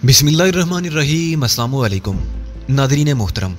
बिस्मिल्लाहिर्रहमानिर्रहीम। अस्सलामु अलैकुम नाज़रीन मोहतरम,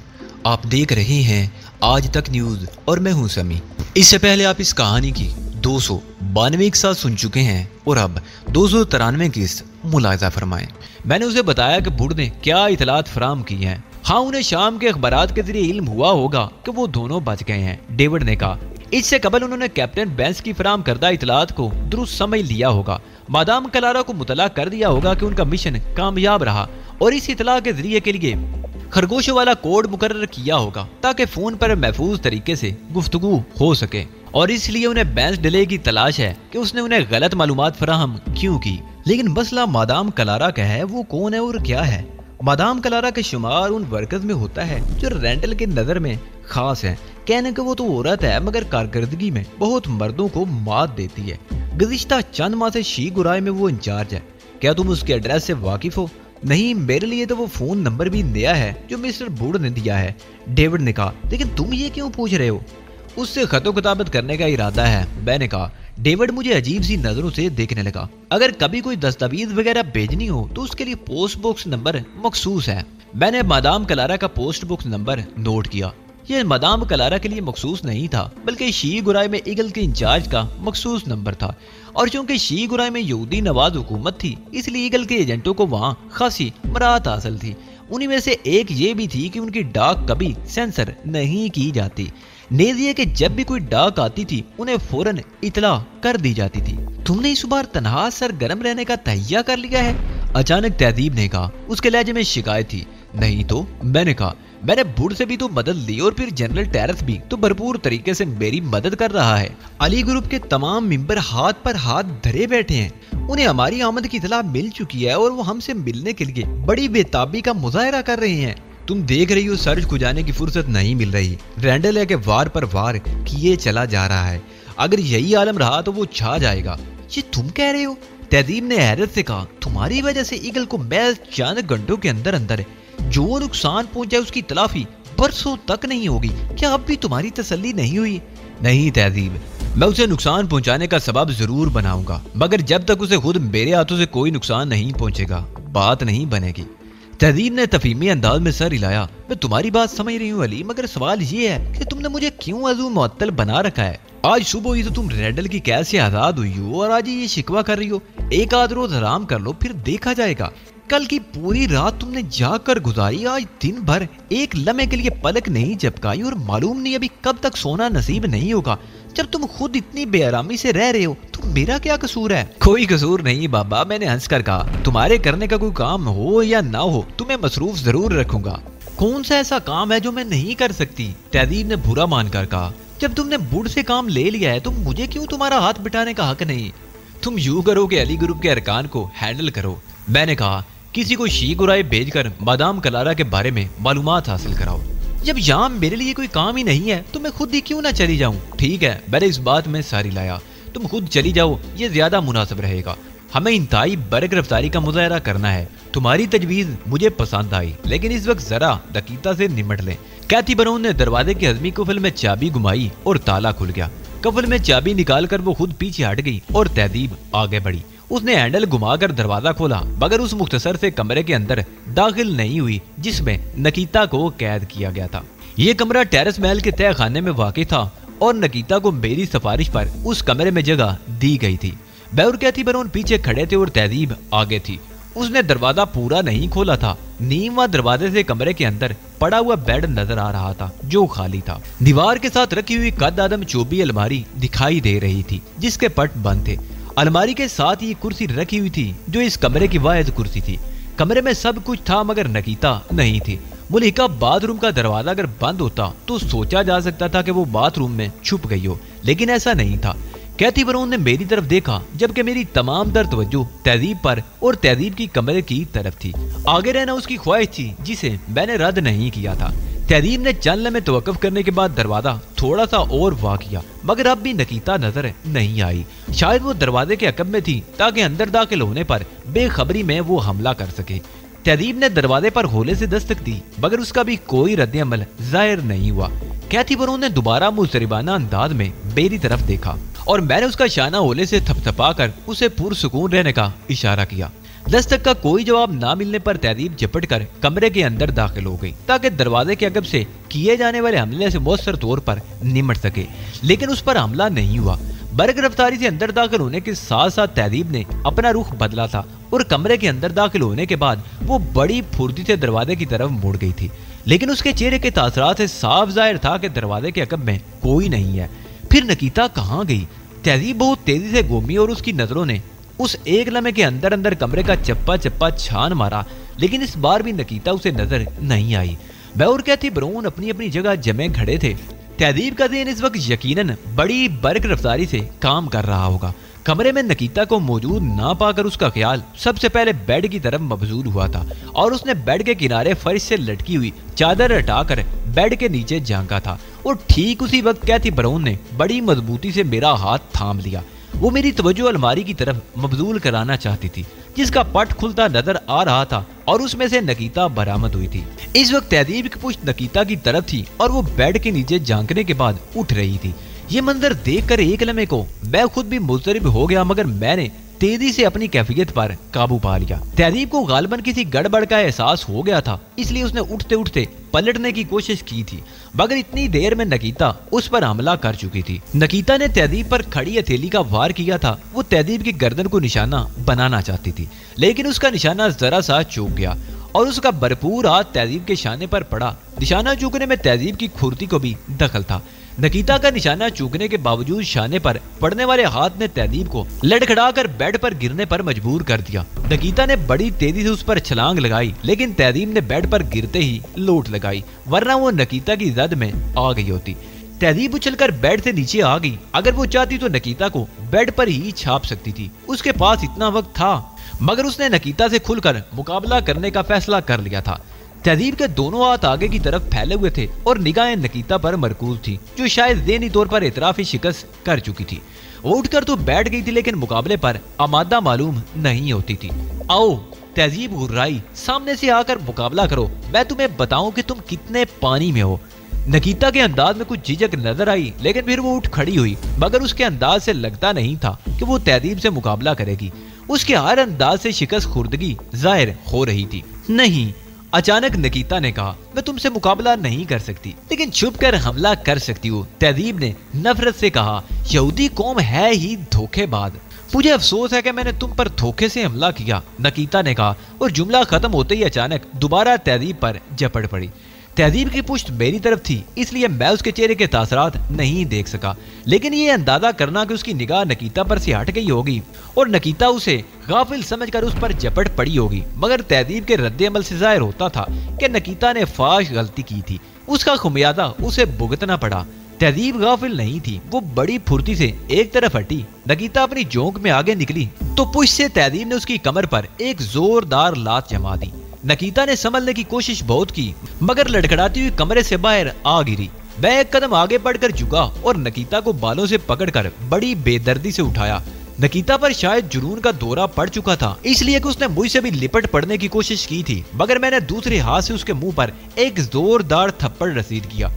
आप देख रहे हैं आज तक न्यूज़ और मैं हूं समी। इससे पहले आप इस कहानी की 292 के साथ सुन चुके हैं और अब 293 किस्त मुलाहिज़ा फरमाएं। मैंने उसे बताया कि बुढ़ ने क्या इतलात फराम की हैं। हाँ, उन्हें शाम के अखबारात के जरिए इल्म हुआ होगा कि वो दोनों बच गए हैं, डेविड ने कहा। इससे कबल उन्होंने कैप्टन बेंस की फराम करदा इतलात को दुरुस्त समझ लिया होगा। मादाम कलारा को मुतला कर दिया होगा कि उनका मिशन कामयाब रहा और इस इतला के जरिए के लिए खरगोशों वाला कोड मुकर्रर किया होगा ताकि फोन पर महफूज तरीके से गुफ्तगू हो सके। और इसलिए उन्हें बेंस डिले की तलाश है कि उसने उन्हें गलत मालूमात फराहम क्यों की। लेकिन मसला मादाम कलारा का है, वो कौन है और क्या है। मादाम कलारा का शुमार उन वर्कर्स में होता है जो रेंटल के नजर में खास है। कहने को वो तो औरत है मगर कारकर्दगी में बहुत मर्दों को मात देती है। गुज़िश्ता चंद माह से शी गुराई में वो इंचार्ज है। क्या तुम उसके एड्रेस से वाकिफ हो? नहीं, मेरे लिए तो वो फोन नंबर भी नया है जो मिस्टर बुढ़ ने दिया है, डेविड ने कहा। लेकिन तुम ये क्यों पूछ रहे हो? उससे खतो किताबत करने का इरादा है, मैंने कहा। डेविड मुझे अजीब सी नजरों से देखने लगा। अगर कभी कोई दस्तावेज वगैरह भेजनी हो तो उसके लिए पोस्ट बॉक्स नंबर मखसूस है। मैंने मादाम कलारा का पोस्ट बॉक्स नंबर नोट किया। यह मादाम कलारा के लिए मखसूस नहीं था बल्कि शी गुराई में ईगल के इंचार्ज का मखसूस नंबर था। और चूंकि शी गुराई में यहूदी नवाज हुकूमत थी इसलिए ईगल के एजेंटों को वहां खासी मराहत हासिल थी। उन्हीं में से एक ये भी थी कि उनकी डाक कभी सेंसर नहीं की जाती। नेज़िए के जब भी कोई डाक आती थी उन्हें फौरन इतला कर दी जाती थी। तुमने इस बार तनहा सरगर्म रहने का तहैया कर लिया है? अचानक तहदीब ने कहा। उसके लहजे में शिकायत थी। नहीं तो, मैंने कहा। मैंने बुढ़ से भी तो मदद ली और फिर जनरल टेरेस भी तो भरपूर तरीके से मेरी मदद कर रहा है। अली ग्रुप के तमाम मेंबर हाथ पर हाथ धरे बैठे हैं। उन्हें हमारी आमद की इतला मिल चुकी है और वो हमसे मिलने के लिए बड़ी बेताबी का मुजाहरा कर रहे हैं। तुम देख रही हो सर्च को जाने की फुर्सत नहीं मिल रही। रैंडल है कि वार पर वार किए चला जा रहा है। अगर यही आलम रहा तो वो छा जाएगा। ये तुम कह रहे हो? तहदीब ने हैरत से कहा। तुम्हारी वजह से ईगल को महज चंद घंटों के अंदर अंदर जो नुकसान पहुंचा उसकी तलाफी बरसों तक नहीं होगी। क्या अब भी तुम्हारी तसल्ली नहीं हुई? नहीं तहदीब, मैं उसे नुकसान पहुंचाने का सबब जरूर बनाऊंगा मगर जब तक उसे खुद मेरे हाथों से कोई नुकसान नहीं पहुंचेगा बात नहीं बनेगी। तहदीब ने तफहीमी अंदाज में सर हिलाया। मैं तुम्हारी बात समझ रही हूँ अली, मगर सवाल ये है कि तुमने मुझे क्यों अज़ू मुअत्तल बना रखा है? आज सुबह ही तो तुम रेंडल की कैद से आजाद हुई हो और आज ये शिकवा कर रही हो। एक आध रोज आराम कर लो फिर देखा जाएगा। कल की पूरी रात तुमने जाग कर गुजारी, आज दिन भर एक लम्हे के लिए पलक नहीं झपकाई और मालूम नहीं अभी कब तक सोना नसीब नहीं होगा। जब तुम खुद इतनी बेआरामी से रह रहे हो तो मेरा क्या कसूर है? कोई कसूर नहीं बाबा, मैंने हंस कर कहा। तुम्हारे करने का कोई काम हो या ना हो तुम्हें मसरूफ जरूर रखूंगा। कौन सा ऐसा काम है जो मैं नहीं कर सकती? तहदीब ने बुरा मानकर कहा। जब तुमने बुढ़ से काम ले लिया है तो मुझे क्यों तुम्हारा हाथ बिठाने का हक नहीं? तुम यूं करो कि अली ग्रुप के अरकान को हैंडल करो, मैंने कहा। किसी को शी गुराई भेजकर मादाम कलारा के बारे में मालूमात हासिल कराओ। जब यहाँ मेरे लिए कोई काम ही नहीं है तो मैं खुद ही क्यों ना चली जाऊं? ठीक है, मैंने इस बात में सारी लाया। तुम खुद चली जाओ, ये ज्यादा मुनासिब रहेगा। हमें इंतहाई बरक रफ्तारी का मुजाहरा करना है। तुम्हारी तजवीज मुझे पसंद आई, लेकिन इस वक्त जरा दकीता से निमट लें। कैथी बरोन ने दरवाजे की हजमी कुफल में चाबी घुमाई और ताला खुल गया। कफल में चाबी निकालकर वो खुद पीछे हट गई और तहदीब आगे बढ़ी। उसने हैंडल घुमाकर दरवाजा खोला मगर उस मुख्तसर से कमरे के अंदर दाखिल नहीं हुई जिसमें नकीता को कैद किया गया था। ये कमरा टेरेस महल के तय खाने में वाक़ई था और नकीता को मेरी सिफारिश पर उस कमरे में जगह दी गई थी। मैं और कैथी बरोन पीछे खड़े थे और तहदीब आगे थी। उसने दरवाजा पूरा नहीं खोला था। नीम दरवाजे से कमरे के अंदर पड़ा हुआ बेड नजर आ रहा था जो खाली था। दीवार के साथ रखी हुई कद आदम चौबी अलमारी दिखाई दे रही थी जिसके पट बंद थे। अलमारी के साथ ही कुर्सी रखी हुई थी जो इस कमरे की वाहिद कुर्सी थी। कमरे में सब कुछ था मगर नकीता नहीं थी। मुलिका बाथरूम का दरवाजा अगर बंद होता तो सोचा जा सकता था कि वो बाथरूम में छुप गई हो, लेकिन ऐसा नहीं था। कैथी बरोन ने मेरी तरफ देखा जबकि मेरी तमाम तर तवज्जो तहदीब पर और तहदीब की कमरे की तरफ थी। आगे रहना उसकी ख्वाहिश थी जिसे मैंने रद्द नहीं किया था। तहदीब ने चंद लम्हे तवक्कुफ करने के बाद दरवाजा थोड़ा सा और वाक किया मगर अब भी नकीता नजर नहीं आई। शायद वो दरवाजे के अकब में थी ताकि अंदर दाखिल होने पर बेखबरी में वो हमला कर सके। तहदीब ने दरवाजे पर होले से दस्तक दी मगर उसका भी कोई रद्द अमल जाहिर नहीं हुआ। कैथी बरोन ने दोबारा मुजरिबाना अंदाज में मेरी तरफ देखा और मैंने उसका शाना होले से थपथपा कर उसे पुरसुकून रहने का इशारा किया। दस्तक का कोई जवाब ना मिलने पर तहदीब झपट कर कमरे के अंदर दाखिल हो गई ताकि दरवाजे के अगब से किए जाने वाले हमले से मौसर तौर पर निमट सके, लेकिन उस पर हमला नहीं हुआ। बरगिरफ्तारी से अंदर दाखिल होने के साथ साथ तहदीब ने अपना रुख बदला था और कमरे के अंदर दाखिल होने के बाद वो बड़ी फुर्ती से दरवाजे की तरफ मुड़ गई थी, लेकिन उसके चेहरे के तासरात से साफ जाहिर था कि दरवाजे के अकब में कोई नहीं है। फिर नकीता कहाँ गई? तहदीब बहुत तेजी से घूमी और उसकी नजरों ने उस एक लम्हे के अंदर अंदर कमरे का चप्पा चप्पा छान मारा, लेकिन इस बार भी नकीता उसे नजर नहीं आई। वह और कैथी ब्राउन अपनी अपनी जगह जमे खड़े थे। तहदीब का ज़हन इस वक्त यकीनन बड़ी बर्क रफ्तारी से काम कर रहा होगा। कमरे में नकीता को मौजूद ना पाकर उसका ख्याल सबसे पहले बेड की तरफ मबजूल हुआ था और उसने बेड के किनारे फर्श से लटकी हुई चादर हटाकर बेड के नीचे झांका था और ठीक उसी वक्त कैथी ब्राउन ने बड़ी मजबूती से मेरा हाथ थाम लिया। वो मेरी तवज्जो अलमारी की तरफ मबजूल कराना चाहती थी जिसका पट खुलता नजर आ रहा था और उसमें से नकीता बरामद हुई थी। इस वक्त तहदीब की पुश्त नकीता की तरफ थी और वो बेड के नीचे झांकने के बाद उठ रही थी। ये मंजर देखकर एक लम्हे को मैं खुद भी मुस्तरब हो गया, मगर मैंने तेजी से अपनी कैफियत पर काबू पा लिया। तहदीब को गालिबन किसी गड़बड़ का एहसास हो गया था, इसलिए उसने उठते उठते पलटने की कोशिश की थी, मगर इतनी देर में नकीता उस पर हमला कर चुकी थी। नकीता ने तहदीब पर खड़ी हथेली का वार किया था। वो तहदीब की गर्दन को निशाना बनाना चाहती थी, लेकिन उसका निशाना जरा सा चूक गया और उसका भरपूर हाथ तहदीब के शाने पर पड़ा। निशाना चूकने में तहदीब की खुर्ती को भी दखल था। नकीता का निशाना चूकने के बावजूद शाने पर पड़ने वाले हाथ ने तहदीब को लड़खड़ाकर बेड पर गिरने पर मजबूर कर दिया। नकीता ने बड़ी तेजी से उस पर छलांग लगाई, लेकिन तहदीब ने बेड पर गिरते ही लोट लगाई, वरना वो नकीता की जद में आ गई होती। तहदीब उछलकर बेड से नीचे आ गई। अगर वो चाहती तो नकीता को बेड पर ही छाप सकती थी, उसके पास इतना वक्त था, मगर उसने नकीता से खुलकर मुकाबला करने का फैसला कर लिया था। तहदीब के दोनों हाथ आगे की तरफ फैले हुए थे और निगाहें नकीता पर मरकूज थी, जो शायद ज़हनी तौर पर इतराफी शिकस्त कर चुकी थी। वो उठकर तो बैठ गई थी, लेकिन मुकाबले पर आमादा मालूम नहीं होती थी। आओ, तहदीब गुर्राई, सामने से आकर मुकाबला करो, मैं तुम्हें बताऊं कि तुम कितने पानी में हो। नकीता के अंदाज में कुछ झिझक नजर आई, लेकिन फिर वो उठ खड़ी हुई, मगर उसके अंदाज से लगता नहीं था कि वो तहदीब से मुकाबला करेगी। उसके हर अंदाज से शिकस्त खुर्दगी जाहिर हो रही थी। नहीं, अचानक नकीता ने कहा, मैं तुमसे मुकाबला नहीं कर सकती, लेकिन छुप कर हमला कर सकती हूँ। तहदीब ने नफरत से कहा, यहूदी कौम है ही धोखेबाज। मुझे अफसोस है कि मैंने तुम पर धोखे से हमला किया, नकीता ने कहा, और जुमला खत्म होते ही अचानक दोबारा तहदीब पर झपट पड़ी। तहदीब की पुश्त मेरी तरफ थी, इसलिए मैं उसके चेहरे के तासरात नहीं देख सका, लेकिन ये अंदाजा करना कि उसकी निगाह नकीता पर से हट गई होगी और नकीता उसे गाफिल समझकर उस पर झपट पड़ी होगी। मगर तहदीब के रद्द अमल से जाहिर होता था कि नकीता ने फाश गलती की थी, उसका खुमियाजा उसे भुगतना पड़ा। तहदीब गाफिल नहीं थी, वो बड़ी फुर्ती से एक तरफ हटी। नकीता अपनी जोंक में आगे निकली तो पुश से तहदीब ने उसकी कमर पर एक जोरदार लात जमा दी। नकीता ने संभलने की कोशिश बहुत की, मगर लड़खड़ाती हुई कमरे से बाहर आ गिरी। वह एक कदम आगे बढ़कर झुका और नकीता को बालों से पकड़कर बड़ी बेदर्दी से उठाया। नकीता पर शायद जुनून का दौरा पड़ चुका था, इसलिए कि उसने मुझसे भी लिपट पड़ने की कोशिश की थी, मगर मैंने दूसरे हाथ से उसके मुंह पर एक जोरदार थप्पड़ रसीद किया।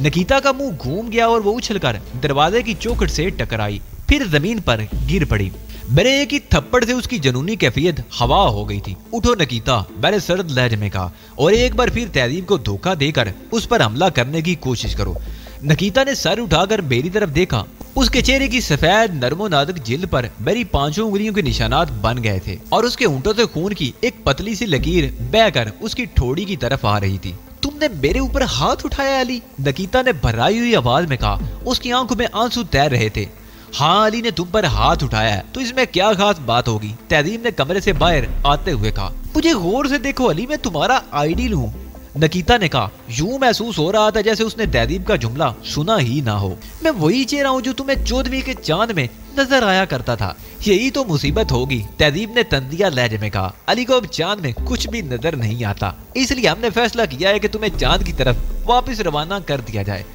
नकीता का मुंह घूम गया और वो उछलकर दरवाजे की चौखट से टकराई, फिर जमीन पर गिर पड़ी। मेरे एक ही थप्पड़ से उसकी जनूनी कैफियत हवा हो गई थी। उठो नकीता, मैंने सर्द लहजे में कहा, और एक बार फिर तहदीब को धोखा देकर उस पर हमला करने की कोशिश करो। नकीता ने सर उठाकर मेरी तरफ देखा। उसके चेहरे की सफेद नरमो नाजुक जिल्द पर मेरी 5 उंगलियों के निशानात बन गए थे और उसके होंठों से खून की एक पतली सी लकीर बहकर उसकी ठोड़ी की तरफ आ रही थी। तुमने मेरे ऊपर हाथ उठाया अली? नकीता ने भराई हुई आवाज में कहा। उसकी आंखों में आंसू तैर रहे थे। हाँ, अली ने तुम पर हाथ उठाया है तो इसमें क्या खास बात होगी? तहदीब ने कमरे से बाहर आते हुए कहा। मुझे गौर से देखो अली, मैं तुम्हारा आइडियल हूँ, नकीता ने कहा। यूं महसूस हो रहा था जैसे उसने तहदीब का जुमला सुना ही ना हो। मैं वही चेहरा हूँ जो तुम्हें 14वीं के चांद में नजर आया करता था। यही तो मुसीबत होगी, तहदीब ने तंदिया लहजे में कहा। अली को अब चांद में कुछ भी नजर नहीं आता, इसलिए हमने फैसला किया है कि तुम्हें चांद की तरफ वापस रवाना कर दिया जाए।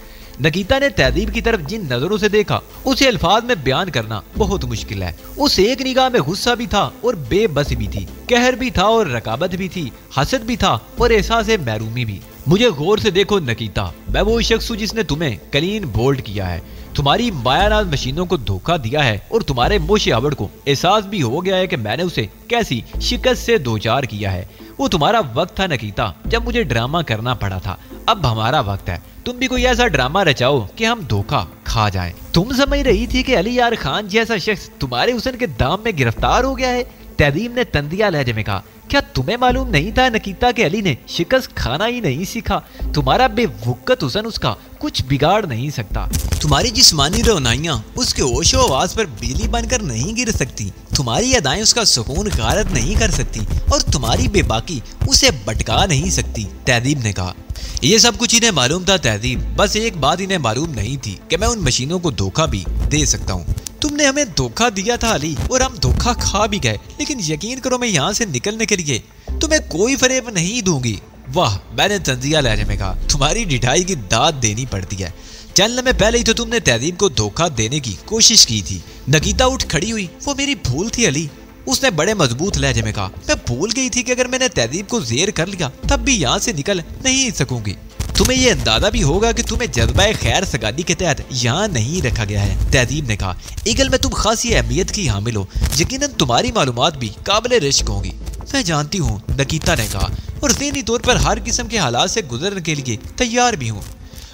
नकीता ने तहदीब की तरफ जिन नजरों से देखा उसे अल्फाज में बयान करना बहुत मुश्किल है। उस एक निगाह में गुस्सा भी था और बेबसी भी थी, कहर भी था और रकाबत भी थी, हसद भी था और एहसास महरूमी भी। मुझे गौर से देखो नकीता, मैं वो शख्स हूँ जिसने तुम्हें क्लीन बोल्ड किया है। तुम्हारी मायानाज मशीनों को धोखा दिया है और तुम्हारे मोशे आवड़ को एहसास भी हो गया है कि मैंने उसे कैसी शिकस्त से दो चार किया है। वो तुम्हारा वक्त था नकीता जब मुझे ड्रामा करना पड़ा था, अब हमारा वक्त है। तुम भी कोई ऐसा ड्रामा रचाओ कि हम धोखा खा जाएं। तुम समझ रही थी कि अली यार खान जैसा शख्स तुम्हारे हुस्न के दाम में गिरफ्तार हो गया है? तहजीब ने तंदिया लहजे में कहा, क्या तुम्हें मालूम नहीं था नकीता के अली ने शिकस्त खाना ही नहीं सीखा? तुम्हारा बेवकत हुस्न उसका कुछ बिगाड़ नहीं सकता। तुम्हारी जिस्मानी रौनाइयां उसके होशो आवाज पर बिजली बनकर नहीं गिर सकती। तुम्हारी अदाएं उसका सुकून गारत नहीं कर सकती और तुम्हारी बेबाकी उसे भटका नहीं सकती। तहजीब ने कहा, ये सब कुछ इन्हें मालूम था तहजीब, बस एक बात इन्हें मालूम नहीं थी कि मैं उन मशीनों को धोखा भी दे सकता हूँ। तुमने हमें धोखा दिया था अली और हम धोखा खा भी गए, लेकिन यकीन करो मैं यहाँ से निकलने के लिए तुम्हें कोई फरेब नहीं दूंगी। वाह, मैंने तंजिया लहजे में कहा, तुम्हारी ढिठाई की दाद देनी पड़ती है। चंद लम्हे पहले ही तो तुमने तहजीब को धोखा देने की कोशिश की थी। नकीता उठ खड़ी हुई, वो मेरी भूल थी अली। उसने बड़े मजबूत लहजे में कहा, मैं भूल गई थी कि अगर मैंने तहजीब को जेर कर लिया तब भी यहाँ से निकल नहीं सकूंगी। तुम्हें ये अंदाजा भी होगा कि तुम्हें जज्बा खैर सगादी के तहत यहाँ नहीं रखा गया है। तहजीब ने कहा, ईगल में तुम खासी अहमियत की हामिल हो, यकीनन तुम्हारी मालूमात भी काबिल रिश्क होंगी। मैं जानती हूँ, नकीता ने कहा, और ज़हनी तौर पर हर किस्म के हालात से गुजरने के लिए तैयार भी हूँ।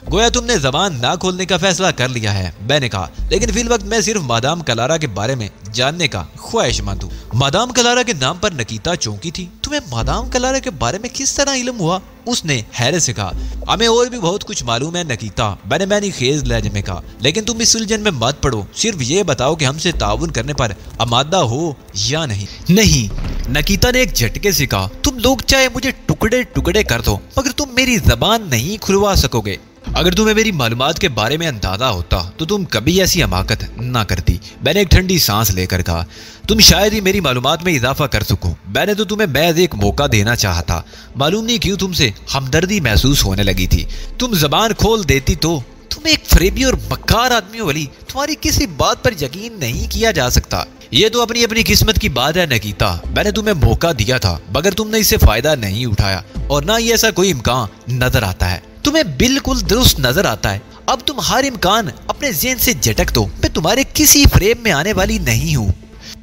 गोया तुमने जबान ना खोलने का फैसला कर लिया है, मैंने कहा, लेकिन फिल वक्त मैं सिर्फ मादाम कलारा के बारे में जानने का ख्वाहिशमंद हूँ। मादाम कलारा के नाम पर नकीता चौंकी थी। तुम्हें मादाम कलारा के बारे में किस तरह इल्म हुआ? उसने हैरत से कहा, हमें और भी बहुत कुछ मालूम है नकीता, मैंने खेज लहजे में कहा, लेकिन तुम इस उलझन में मत पड़ो। सिर्फ ये बताओ कि हमसे ताउन करने पर आमादा हो या नहीं। नहीं, नकीता ने एक झटके से कहा, तुम लोग चाहे मुझे टुकड़े टुकड़े कर दो मगर तुम मेरी जबान नहीं खुलवा सकोगे। अगर तुम्हें मेरी मालूमात के बारे में अंदाजा होता तो तुम कभी ऐसी हमाकत ना करती। मैंने एक ठंडी सांस लेकर कहा, तुम शायद ही मेरी मालूमात में इजाफा कर सको। मैंने तो तुम्हें महज एक मौका देना चाहा था। मालूम नहीं क्यों तुमसे हमदर्दी महसूस होने लगी थी। तुम जबान खोल देती तो। तुम एक फरेबी और मक्कार आदमी हो अली, तुम्हारी किसी बात पर यकीन नहीं किया जा सकता। ये तो अपनी अपनी किस्मत की बात है नकीता। मैंने तुम्हें मौका दिया था मगर तुमने इससे फायदा नहीं उठाया और ना ही ऐसा कोई इम्कान नजर आता है। तुम्हें बिल्कुल दुरुस्त नजर आता है। अब तुम हर इम्कान अपने ज़हन से झटक दो। मैं तुम्हारे किसी फ्रेम में आने वाली नहीं हूँ।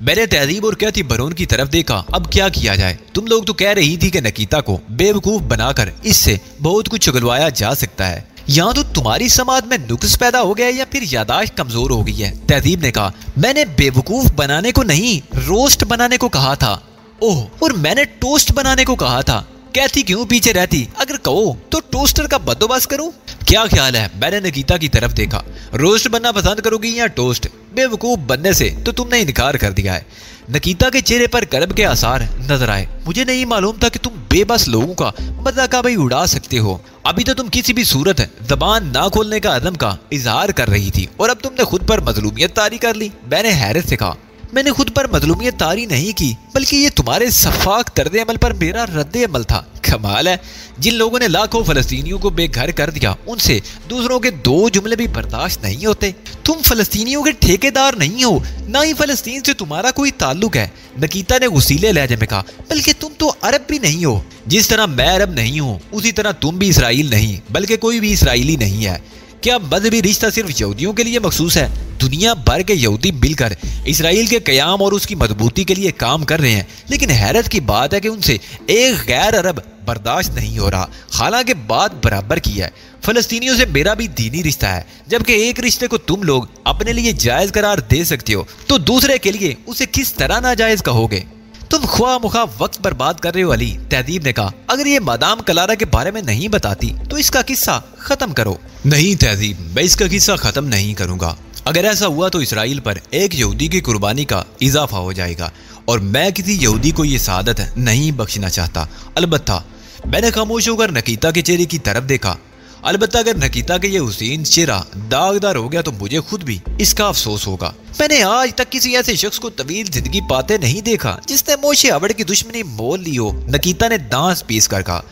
मैंने तहजीब और कहती बरोन की तरफ देखा। अब क्या किया जाए? तुम लोग तो कह रही थी कि नकीता को बेवकूफ बनाकर इससे बहुत कुछ चुगलवाया जा सकता है। यहाँ तो तुम्हारी समाज में नुक्स पैदा हो गया है या फिर यादाश्त कमजोर हो गई है। तहजीब ने कहा, मैंने बेवकूफ बनाने को नहीं, रोस्ट बनाने को कहा था। ओह, और मैंने टोस्ट बनाने को कहा था। कहती क्यों पीछे रहती? अगर कहो तो टोस्टर का बंदोबस्त करूं? क्या ख्याल है? मैंने नकीता की तरफ देखा। रोस्ट बनना पसंद करोगी या टोस्ट? बेवकूफ बनने से तो तुमने इनकार कर दिया है। नकीता के चेहरे पर कर्ब के आसार नजर आए। मुझे नहीं मालूम था कि तुम बेबस लोगों का मजाक भाई उड़ा सकते हो। अभी तो तुम किसी भी सूरत जबान ना खोलने का अज़म का इजहार कर रही थी और अब तुमने खुद पर मजलूमियत तारी कर ली। मैंने हैरत से कहा, मैंने खुद पर मजलूमियत तारी नहीं की, बल्कि ये तुम्हारे सफाक तर्द अमल पर मेरा रद्द अमल था। कमाल है, जिन लोगों ने लाखों फलस्तीनियों को बेघर कर दिया उनसे दूसरों के दो जुमले भी बर्दाश्त नहीं होते। तुम फलस्तीनियों के ठेकेदार नहीं हो, ना ही फलस्तीन से तुम्हारा कोई ताल्लुक है। नकीता ने गुस्सीले लहजे में कहा, बल्कि तुम तो अरब भी नहीं हो। जिस तरह मैं अरब नहीं हूँ उसी तरह तुम भी इसराइल नहीं, बल्कि कोई भी इसराइली नहीं है। क्या मजहबी रिश्ता सिर्फ यहूदियों के लिए मखसूस है? दुनिया भर के यहूदी मिलकर इसराइल के कयाम और उसकी मजबूती के लिए काम कर रहे हैं, लेकिन हैरत की बात है कि उनसे एक गैर अरब बर्दाश्त नहीं हो रहा। हालांकि बात बराबर की है, फलस्तीनियों से मेरा भी दीनी रिश्ता है। जबकि एक रिश्ते को तुम लोग अपने लिए जायज करार दे सकते हो तो दूसरे के लिए उसे किस तरह नाजायज कहोगे? तुम ख्वाह मुखा वक्त बर्बाद कर रहे हो अली। तहजीब ने कहा, अगर ये मादाम कलारा के बारे में नहीं बताती तो इसका किस्सा खत्म करो। नहीं तहजीब, मैं इसका किस्सा खत्म नहीं करूंगा। अगर ऐसा हुआ तो इसराइल पर एक यहूदी की कुर्बानी का इजाफा हो जाएगा और मैं किसी यहूदी को ये सआदत नहीं बख्शना चाहता। अलबत्ता मैंने खामोश होकर नकीता के चेहरे की तरफ देखा। अलबत्ता अगर नकीता के ये हुसैन चेहरा दागदार हो गया तो मुझे खुद भी इसका अफसोस होगा। मैंने आज तक किसी ऐसे शख्स को तवील जिंदगी पाते नहीं देखा जिसने मोशे आवड़ की दुश्मनी मोल ली हो। नकीता ने दांत पीस कर कहा,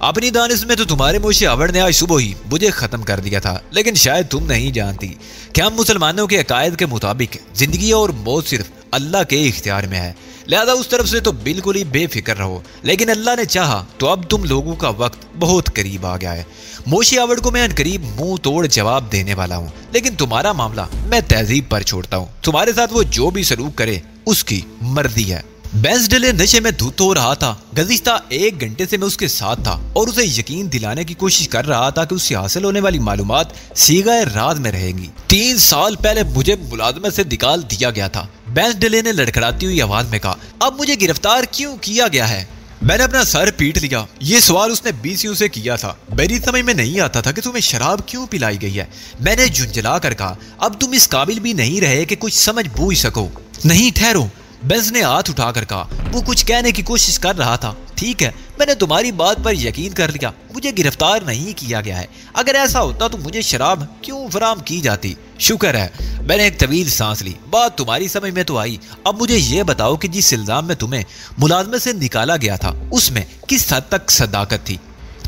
अपनी दानिश में तो तुम्हारे मोशे आवड़ ने आज सुबह ही मुझे खत्म कर दिया था, लेकिन शायद तुम नहीं जानती कि हम मुसलमानों के अकायद के मुताबिक जिंदगी और मौत सिर्फ अल्लाह के इख्तियार में है। लिहाजा उस तरफ से तो बिल्कुल ही बेफिक्र रहो। लेकिन अल्लाह ने चाहा तो अब तुम लोगों का वक्त बहुत करीब आ गया है। मोशी आवड़ को मैं अनकरीब मुंह तोड़ जवाब देने वाला हूँ, लेकिन तुम्हारा मामला मैं तहजीब पर छोड़ता हूँ। तुम्हारे साथ वो जो भी सलूक करे उसकी मर्जी है। बेंसडेले नशे में धुत हो रहा था। गुज़िश्ता 1 घंटे से मैं उसके साथ था और उसे यकीन दिलाने की कोशिश कर रहा था कि उससे हासिल होने वाली मालूमात सीगाए राज में रहेंगी। 3 साल पहले मुझे मुलाजमत से निकाल दिया गया था। बेंसडेले ने लड़खड़ाती हुई आवाज में कहा, अब मुझे गिरफ्तार क्यों किया गया है? मैंने अपना सर पीट लिया। ये सवाल उसने बीसियों से किया था। मेरी समझ में नहीं आता था कि तुम्हें शराब क्यों पिलाई गई है। मैंने झुंझला कर कहा, अब तुम इस काबिल भी नहीं रहे कि कुछ समझ बूझ सको। नहीं, ठहरो। बेंस ने हाथ उठाकर कहा। वो कुछ कहने की कोशिश कर रहा था। ठीक है, मैंने तुम्हारी बात पर यकीन कर लिया। मुझे गिरफ्तार नहीं किया गया है। अगर ऐसा होता तो मुझे शराब क्यों फराम की जाती? शुक्र है। मैंने एक तवील सांस ली। बात तुम्हारी समझ में तो आई। अब मुझे ये बताओ कि जिस इल्जाम में तुम्हें मुलाजमत से निकाला गया था उसमें किस हद तक सदाकत थी?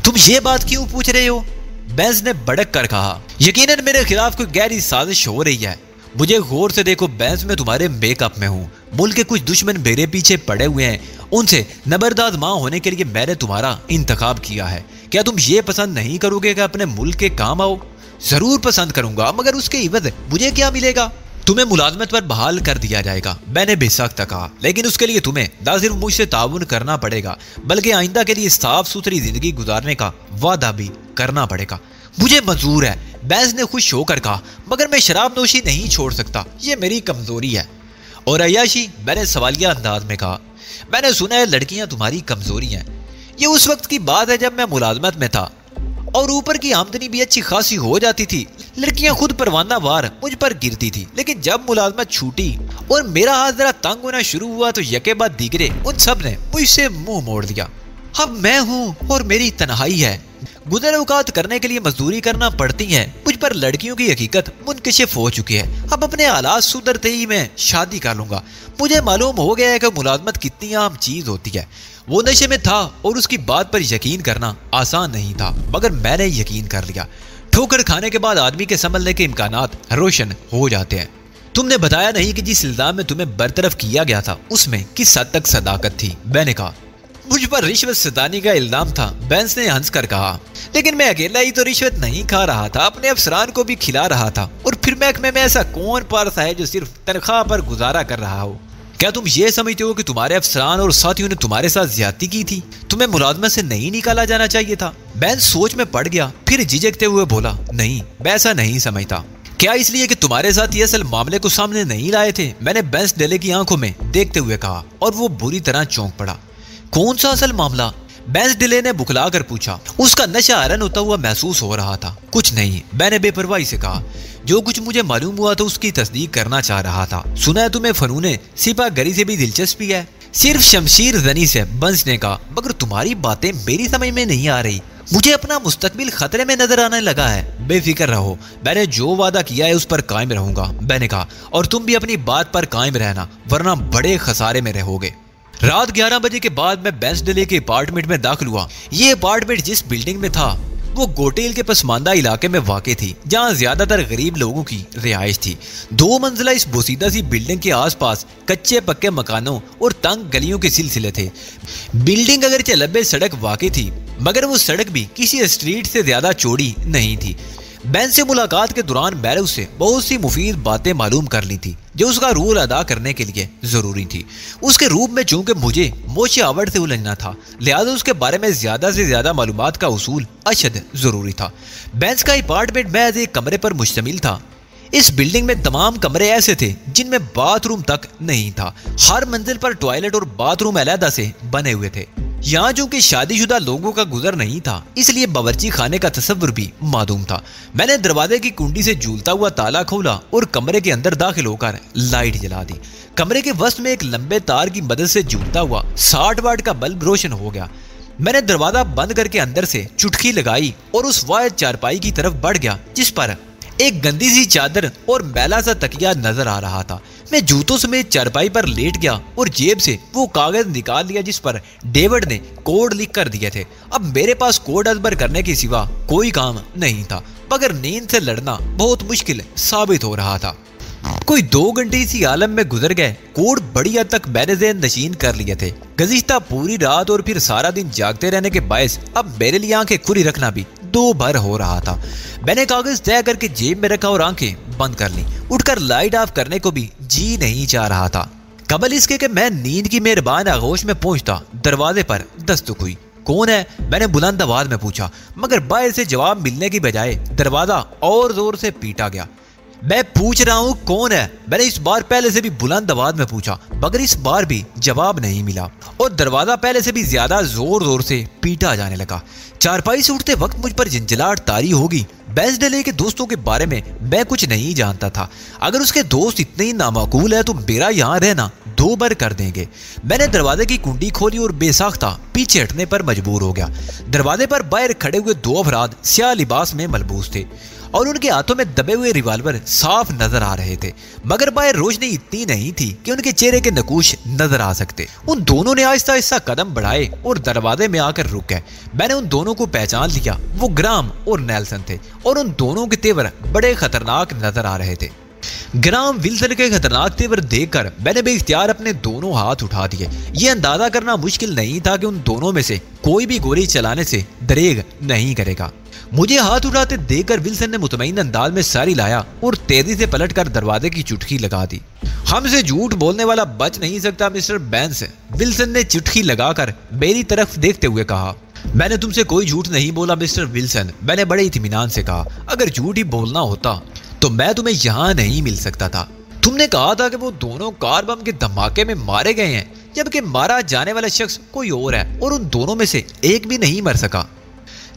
तुम ये बात क्यों पूछ रहे हो? बेंस ने भड़क कर कहा। यकीनन मेरे खिलाफ कोई गहरी साजिश हो रही है। मुझे गौर से देखो बेंस, मैं तुम्हारे मेकअप में हूँ। मुल्क के कुछ दुश्मन मेरे पीछे पड़े हुए हैं। उनसे नबरदार मां होने के लिए मैंने तुम्हारा इंतखाब किया है। क्या तुम ये पसंद नहीं करोगे कि अपने मुल्क के काम आओ? जरूर पसंद करूंगा, मगर उसके इवज मुझे क्या मिलेगा? तुम्हें मुलाजमत पर बहाल कर दिया जाएगा। मैंने बेसख्त कहा, लेकिन उसके लिए तुम्हें न सिर्फ मुझसे ताउन करना पड़ेगा बल्कि आइंदा के लिए साफ सुथरी जिंदगी गुजारने का वादा भी करना पड़ेगा। मुझे मंजूर है, बेंस ने खुश होकर कहा, मगर मैं शराब नोशी नहीं छोड़ सकता। ये मेरी कमजोरी है। और अयाशी, मैंने सवालिया अंदाज में कहा, मैंने सुना है लड़कियां तुम्हारी कमजोरी हैं। ये उस वक्त की बात है जब मैं मुलाजमत में था और ऊपर की आमदनी भी अच्छी खासी हो जाती थी। लड़कियां खुद परवाना वार मुझ पर गिरती थी। लेकिन जब मुलाजमत छूटी और मेरा हाथ जरा तंग होना शुरू हुआ तो यके बाद दीगरे उन सब ने मुझसे मुंह मोड़ लिया। अब मैं हूँ और मेरी तन्हाई है। गुज़र औकात करने के लिए मजदूरी करना पड़ती है। मुझ पर लड़कियों की हकीकत मुनकशिफ हो चुकी है। अब अपने हालात सुधरते ही मैं शादी कर लूंगा। मुझे मालूम हो गया है कि मुलाजमत कितनी आम चीज होती है। वो नशे में था और उसकी बात पर यकीन करना आसान नहीं था, मगर मैंने यकीन कर लिया। ठोकर खाने के बाद आदमी के संभलने के इम्कानात रोशन हो जाते हैं। तुमने बताया नहीं कि जिस इल्जाम में तुम्हें बरतरफ किया गया था उसमें किस हद तक सदाकत थी? मैंने कहा, मुझ पर रिश्वत सितानी का इल्जाम था। बेंस ने हंस कर कहा, लेकिन मैं अकेला ही तो रिश्वत नहीं खा रहा था, अपने अफसरान को भी खिला रहा था। और फिर महकमे में ऐसा कौन पारसा है जो सिर्फ तनख्वाह पर गुजारा कर रहा हो? क्या तुम ये समझते हो कि तुम्हारे अफसरान और साथियों ने तुम्हारे साथ ज्यादती की थी? तुम्हें मुलाजमत से नहीं निकाला जाना चाहिए था? बेंस सोच में पड़ गया, फिर झिझकते हुए बोला, नहीं, मैं ऐसा नहीं समझता। क्या इसलिए कि तुम्हारे साथ ये असल मामले को सामने नहीं लाए थे? मैंने बेंसडेले की आंखों में देखते हुए कहा और वो बुरी तरह चौंक पड़ा। कौन सा असल मामला? बेंसडेले ने बुखला कर पूछा। उसका नशा हरन होता हुआ महसूस हो रहा था। कुछ नहीं, मैंने बेपरवाही से कहा। जो कुछ मुझे मालूम हुआ तो उसकी तस्दीक करना चाह रहा था। सुना है तुम्हें फनूने सिपाहगरी से भी दिलचस्पी है? सिर्फ शमशीर जनी से, बेंस ने कहा, मगर तुम्हारी बातें मेरी समझ में नहीं आ रही। मुझे अपना मुस्तकबिल खतरे में नजर आने लगा है। बेफिक्र रहो, मैंने जो वादा किया है उस पर कायम रहूंगा, मैंने कहा, और तुम भी अपनी बात पर कायम रहना, वरना बड़े खसारे में रहोगे। रात 11 बजे के बाद मैं बेंसडेले के अपार्टमेंट में दाखिल हुआ। ये अपार्टमेंट जिस बिल्डिंग में था वो गोटेल के पसमानदा इलाके में वाक़ थी, जहां ज्यादातर गरीब लोगों की रिहाइश थी। 2 मंजिला इस बोसीदा सी बिल्डिंग के आसपास कच्चे पक्के मकानों और तंग गलियों के सिलसिले थे। बिल्डिंग अगरचे लंबे सड़क वाक़ थी, मगर वो सड़क भी किसी स्ट्रीट से ज्यादा चौड़ी नहीं थी। बेंस से मुलाकात के दौरान मैंने उससे बहुत सी मुफीद बातें मालूम कर ली थी जो उसका रोल अदा करने के लिए जरूरी थी। उसके रूप में चूंकि मुझे मोशी आवड़ से उलझना था, लिहाजा उसके बारे में ज्यादा से ज्यादा मालूमात का उसूल अशद जरूरी था। बेंस का अपार्टमेंट महज एक कमरे पर मुश्तमिल था। इस बिल्डिंग में तमाम कमरे ऐसे थे जिनमें बाथरूम तक नहीं था। हर मंजिल पर टॉयलेट और बाथरूम अलहदा से बने हुए थे। यहाँ चूंकि शादीशुदा लोगों का गुजर नहीं था, इसलिए बावर्ची खाने का तस्वुर भी मालूम था। मैंने दरवाजे की कुंडी से झूलता हुआ ताला खोला और कमरे के अंदर दाखिल होकर लाइट जला दी। कमरे के वस्त में एक लंबे तार की मदद से झूलता हुआ 60 वाट का बल्ब रोशन हो गया। मैंने दरवाजा बंद करके अंदर से चुटकी लगाई और उस वायद चारपाई की तरफ बढ़ गया जिस पर एक गंदी सी चादर और मैला सा तकिया नजर आ रहा था। मैं जूतों समेत चारपाई पर लेट गया और जेब से वो कागज निकाल लिया जिस पर डेविड ने कोड लिख कर दिए थे। अब मेरे पास कोड अजबर करने के सिवा कोई काम नहीं था, मगर नींद से लड़ना बहुत मुश्किल साबित हो रहा था। कोई 2 घंटे इसी आलम में गुजर गए। कोड बड़ी हद तक मैंने ज़हन नशीन कर लिए थे। गुज़िश्ता पूरी रात और फिर सारा दिन जागते रहने के बायस अब मेरे लिए आंखें खुली रखना भी 2 बार हो रहा था। मैंने कागज तय करके जेब में रखा और आंखें बंद कर ली। उठकर लाइट ऑफ करने को भी जी नहीं चाह रहा था। कबल इसके कि मैं नींद की मेहरबान आगोश में पहुंचता, दरवाजे पर दस्तक हुई। कौन है? मैंने बुलंद आवाज में पूछा, मगर बाहर से जवाब मिलने की बजाय दरवाजा और जोर से पीटा गया। मैं पूछ रहा हूँ कौन है? मैंने इस बार पहले से भी बुलंद आवाज में पूछा, मगर इस बार भी जवाब नहीं मिला और दरवाजा पहले से भी ज्यादा जोर जोर से पीटा जाने लगा। चारपाई से उठते वक्त मुझ पर झंझलाहट तारी होगी। बेंसडेले के दोस्तों के बारे में मैं कुछ नहीं जानता था। अगर उसके दोस्त इतने ही नामाकूल है तो मेरा यहाँ रहना 2 बार कर देंगे। मैंने दरवाजे की कुंडी खोली और बेसाख्ता पीछे हटने पर मजबूर हो गया। दरवाजे पर बाहर खड़े हुए 2 अफराद स्याह लिबास में मलबूस थे और उनके हाथों में दबे हुए रिवाल्वर साफ नजर आ रहे थे, मगर बाहर रोशनी इतनी नहीं थी कि उनके चेहरे के नकूश नजर आ सकते। उन दोनों ने आहिस्ता आहिस्ता कदम बढ़ाए और दरवाजे में आकर रुक गए। मैंने उन दोनों को पहचान लिया। वो ग्राम और नेल्सन थे और उन दोनों के तेवर बड़े खतरनाक नजर आ रहे थे। ग्राम विल्सन के खतरनाक तेवर देखकर मैंने बेइख्तियार अपने दोनों हाथ उठा दिए। यह अंदाजा करना मुश्किल नहीं था कि उन दोनों में से कोई भी गोली चलाने से दरेग नहीं करेगा। मुझे हाथ उठाते देखकर विल्सन ने मुतमईन अंदाज में सर हिलाया और तेजी से पलटकर दरवाजे की चुटकी लगा दी। हमसे झूठ बोलने वाला बच नहीं सकता मिस्टर बेंस, विल्सन ने चुटकी लगाकर मेरी तरफ देखते हुए कहा। मैंने तुमसे कोई झूठ नहीं बोला मिस्टर विल्सन, मैंने बड़े इत्मीनान से कहा। अगर झूठ ही बोलना होता तो मैं तुम्हें यहाँ नहीं मिल सकता था। तुमने कहा था कि वो दोनों कार बम के धमाके में मारे गए हैं, जबकि मारा जाने वाला शख्स कोई और है और उन दोनों में से एक भी नहीं मर सका।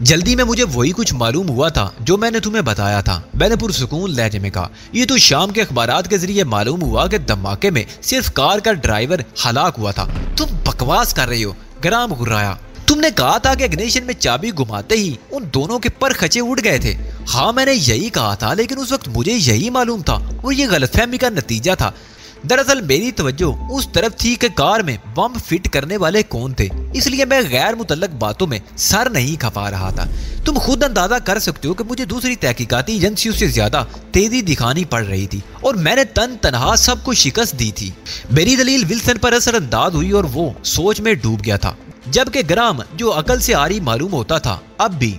जल्दी में मुझे वही कुछ मालूम हुआ था जो मैंने तुम्हें बताया था, मैंने पुरसुकून लहजे में कहा। ये तो शाम के अखबारात के जरिए मालूम हुआ कि धमाके में सिर्फ कार का ड्राइवर हलाक हुआ था। तुम बकवास कर रही हो, ग्राम गुर्राया। तुमने कहा था कि इग्निशन में चाबी घुमाते ही उन दोनों के पर खचे उड़ गए थे। हाँ, मैंने यही कहा था, लेकिन उस वक्त मुझे यही मालूम था और ये गलतफहमी का नतीजा था। दरअसल मेरी तवज्जो उस तरफ थी कि कार में बम फिट करने वाले कौन थे, इसलिए मैं गैर मुतल्लक बातों में सर नहीं खपा रहा था। तुम खुद अंदाजा कर सकते हो कि मुझे दूसरी तहकीकाती एजेंसियों से ज्यादा तेजी दिखानी पड़ रही थी और मैंने तनहा सबको शिकस्त दी थी। मेरी दलील विल्सन पर असरअंदाज हुई और वो सोच में डूब गया था, जबकि ग्राम जो अकल से आरी मालूम होता था अब भी